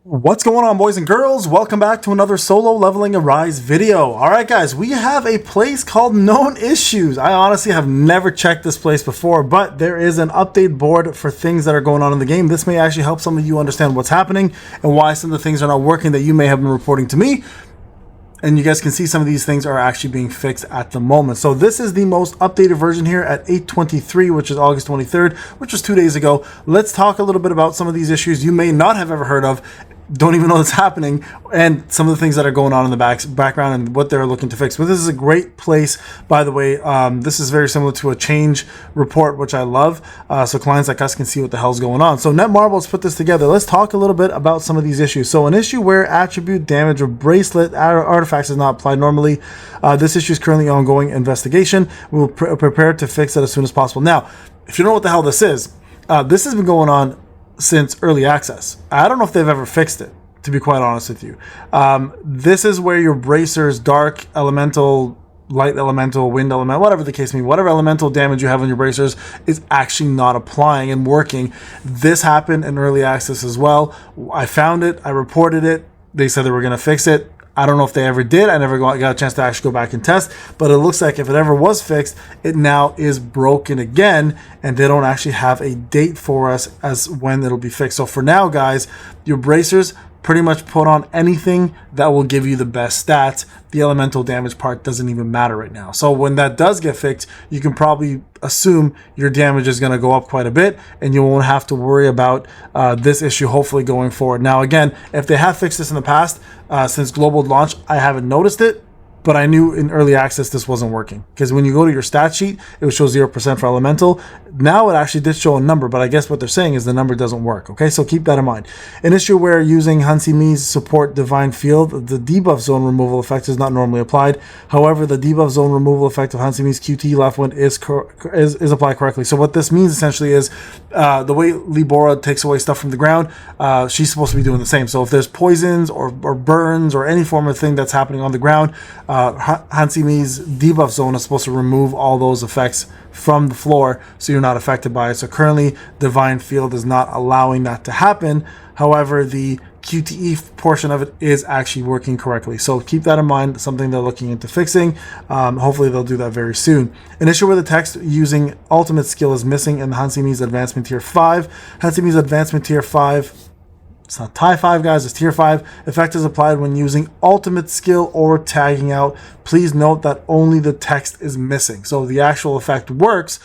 What's going on, boys and girls? Welcome back to another solo leveling Arise video. Alright guys, we have a place called Known Issues. I honestly have never checked this place before, but there is an update board for things that are going on in the game. This may actually help some of you understand what's happening and why some of the things are not working that you may have been reporting to me. And you guys can see some of these things are actually being fixed at the moment. So this is the most updated version here at 8:23, which is August 23rd, which was 2 days ago. Let's talk a little bit about some of these issues you may not have ever heard of, don't even know that's happening, and some of the things that are going on in the background and what they're looking to fix. But this is a great place, by the way. This is very similar to a change report, which I love. So clients like us can see what the hell's going on. So Netmarble's put this together. Let's talk a little bit about some of these issues. So an issue where attribute damage or bracelet artifacts is not applied normally. This issue is currently ongoing investigation. We'll prepare to fix it as soon as possible. Now, if you don't know what the hell this is, this has been going on since early access. I don't know if they've ever fixed it, to be quite honest with you. This is where your bracers, dark elemental, light elemental, wind elemental, whatever the case may be, whatever elemental damage you have on your bracers is actually not applying and working. This happened in early access as well. I found it, I reported it, they said they were going to fix it. I don't know if they ever did. I never got a chance to actually go back and test, but it looks like if it ever was fixed, it now is broken again, and they don't actually have a date for us as when it'll be fixed. So for now, guys, your bracers pretty much put on anything that will give you the best stats. The elemental damage part doesn't even matter right now. So when that does get fixed, you can probably assume your damage is going to go up quite a bit, and you won't have to worry about this issue hopefully going forward. Now again, if they have fixed this in the past, since global launch, I haven't noticed it, but I knew in early access this wasn't working, because when you go to your stat sheet, it would show 0% for elemental. Now it actually did show a number, but I guess what they're saying is the number doesn't work. Okay, so keep that in mind. An issue where using Hansimi's support divine field, the debuff zone removal effect is not normally applied. However, the debuff zone removal effect of Hansimi's QT left one is applied correctly. So what this means essentially is the way Libora takes away stuff from the ground, she's supposed to be doing the same. So if there's poisons or burns or any form of thing that's happening on the ground, Hansimi's debuff zone is supposed to remove all those effects from the floor so you're not affected by it. So currently Divine Field is not allowing that to happen. However, the QTE portion of it is actually working correctly. So keep that in mind, something they're looking into fixing. Hopefully they'll do that very soon. An issue where the text using ultimate skill is missing in the Hansimi's Advancement Tier 5. Hansimi's Advancement Tier 5, it's not tie 5, guys, it's tier 5. Effect is applied when using ultimate skill or tagging out. Please note that only the text is missing. So the actual effect works,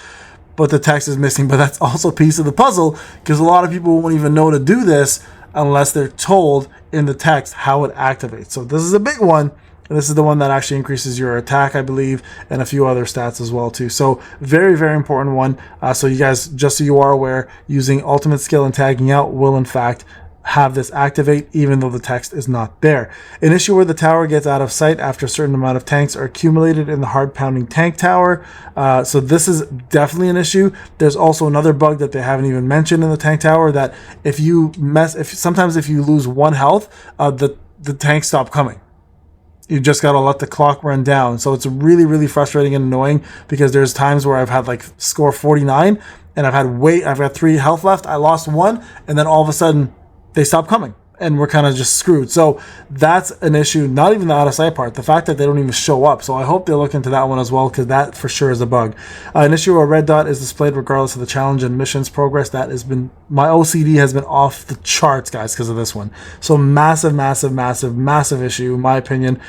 but the text is missing. But that's also a piece of the puzzle, because a lot of people won't even know to do this unless they're told in the text how it activates. So this is a big one. And this is the one that actually increases your attack, I believe, and a few other stats as well too. So very, very important one. So you guys, just so you are aware, using ultimate skill and tagging out will in fact have this activate even though the text is not there. An issue where the tower gets out of sight after a certain amount of tanks are accumulated in the hard pounding tank tower. So this is definitely an issue. There's also another bug that they haven't even mentioned in the tank tower, that if you sometimes if you lose 1 health, the tanks stop coming. You just got to let the clock run down. So it's really, really frustrating and annoying, because there's times where I've had like score 49 and I've got 3 health left. I lost 1, and then all of a sudden they stop coming and we're kind of just screwed. So that's an issue, not even the out of sight part, the fact that they don't even show up. So I hope they look into that one as well, because that for sure is a bug. An issue where a red dot is displayed regardless of the challenge and missions progress. That has been, my OCD has been off the charts, guys, because of this one. So massive, massive, massive, massive issue in my opinion,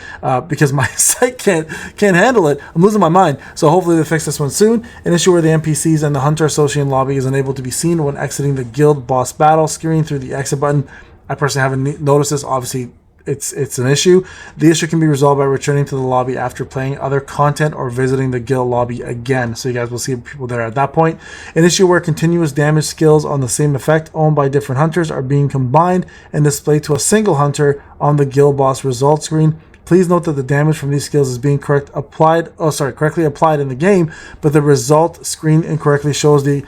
because my site can't handle it. I'm losing my mind. So hopefully they fix this one soon. An issue where the NPCs and the Hunter Association lobby is unable to be seen when exiting the guild boss battle. Screen through the exit button. I personally haven't noticed this. Obviously, it's an issue. The issue can be resolved by returning to the lobby after playing other content or visiting the guild lobby again. So you guys will see people there at that point. An issue where continuous damage skills on the same effect owned by different hunters are being combined and displayed to a single hunter on the guild boss result screen. Please note that the damage from these skills is being correctly applied in the game, but the result screen incorrectly shows the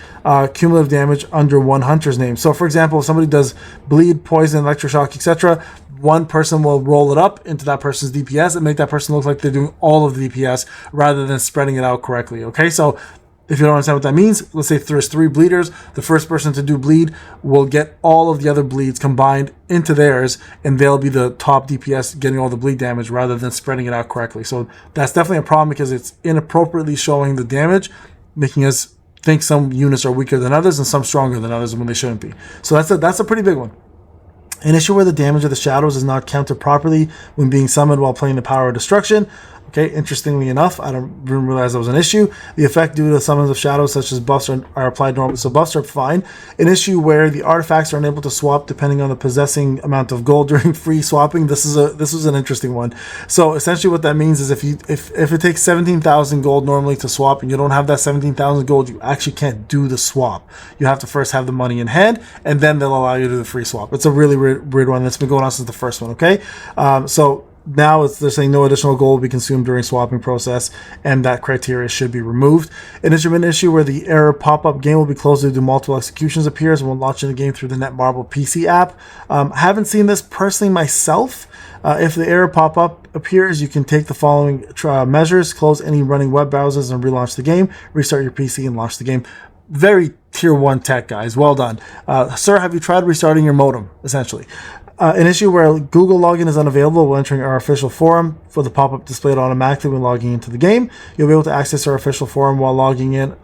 cumulative damage under one hunter's name. So for example, if somebody does bleed, poison, electroshock, etc., one person will roll it up into that person's DPS and make that person look like they're doing all of the DPS rather than spreading it out correctly. Okay, so If you don't understand what that means, let's say there's 3 bleeders. The first person to do bleed will get all of the other bleeds combined into theirs, and they'll be the top DPS getting all the bleed damage rather than spreading it out correctly. So that's definitely a problem because it's inappropriately showing the damage, making us think some units are weaker than others and some stronger than others when they shouldn't be. So that's a pretty big one. An issue where the damage of the shadows is not counted properly when being summoned while playing the Power of Destruction. Okay, interestingly enough, I didn't realize that was an issue. The effect due to the summons of shadows, such as buffs, are applied normally, so buffs are fine. An issue where the artifacts are unable to swap depending on the possessing amount of gold during free swapping. This was an interesting one. So essentially, what that means is if it takes 17,000 gold normally to swap, and you don't have that 17,000 gold, you actually can't do the swap. You have to first have the money in hand, and then they'll allow you to do the free swap. It's a really weird one that's been going on since the first one. Okay, so. Now they're saying no additional gold will be consumed during swapping process, and that criteria should be removed. An intermittent issue where the error pop-up game will be closed due to multiple executions appears when launching the game through the Netmarble PC app. Haven't seen this personally myself. If the error pop-up appears, you can take the following measures: close any running web browsers and relaunch the game, restart your PC and launch the game. Very tier 1 tech, guys. Well done. Sir, have you tried restarting your modem, essentially? An issue where Google login is unavailable while entering our official forum for the pop-up displayed automatically when logging into the game. You'll be able to access our official forum while logging in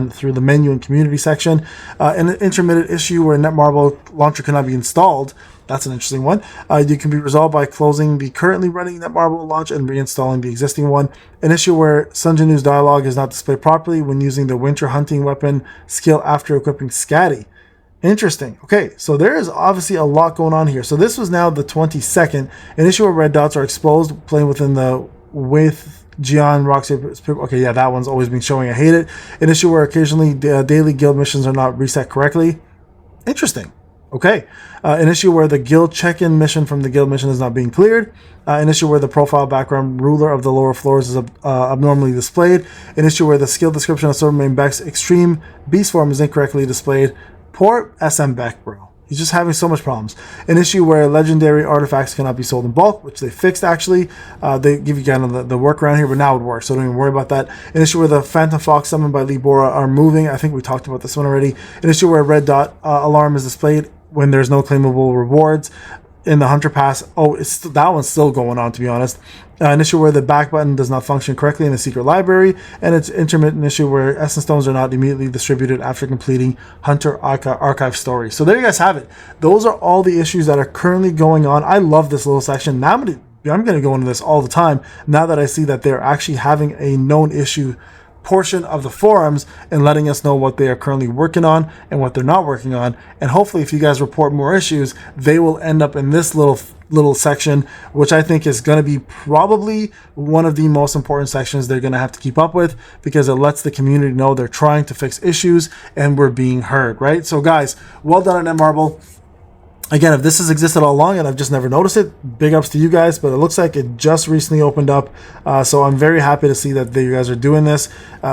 through the menu and community section. An intermittent issue where Netmarble launcher cannot be installed. That's an interesting one. You can be resolved by closing the currently running Netmarble launch and reinstalling the existing one. An issue where Sunjanu's dialogue is not displayed properly when using the winter hunting weapon skill after equipping Scatty. Interesting. Okay, so there is obviously a lot going on here. So this was now the 22nd. An issue where red dots are exposed, playing within the with Gian Roxy. Okay, yeah, that one's always been showing. I hate it. An issue where occasionally daily guild missions are not reset correctly. Interesting. Okay. An issue where the guild check-in mission from the guild mission is not being cleared. An issue where the profile background ruler of the lower floors is abnormally displayed. An issue where the skill description of Silvermane Beck's extreme beast form is incorrectly displayed. Poor SM Beck, bro. He's just having so much problems. An issue where legendary artifacts cannot be sold in bulk, which they fixed, actually. They give you kind of the workaround here, but now it works, so don't even worry about that. An issue where the Phantom Fox summoned by Lee Bora are moving. I think we talked about this one already. An issue where a red dot alarm is displayed when there's no claimable rewards. In the Hunter Pass, that one's still going on, to be honest. An issue where the back button does not function correctly in the secret library, and it's intermittent issue where Essence Stones are not immediately distributed after completing Hunter Archive stories. So there you guys have it. Those are all the issues that are currently going on. I love this little section. Now I'm going to go into this all the time, now that I see that they're actually having a known issue portion of the forums and letting us know what they are currently working on and what they're not working on. And hopefully if you guys report more issues, they will end up in this little section, which I think is going to be probably one of the most important sections they're going to have to keep up with, because it lets the community know they're trying to fix issues and we're being heard, right? So guys, well done on Netmarble. Again, if this has existed all along and I've just never noticed it, big ups to you guys, but it looks like it just recently opened up. So I'm very happy to see that you guys are doing this.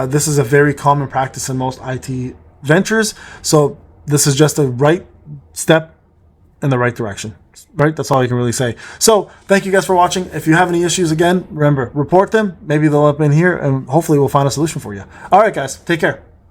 This is a very common practice in most IT ventures. So this is just a right step in the right direction, right? That's all you can really say. So thank you guys for watching. If you have any issues, again, remember, report them. Maybe they'll up in here and hopefully we'll find a solution for you. All right, guys, take care.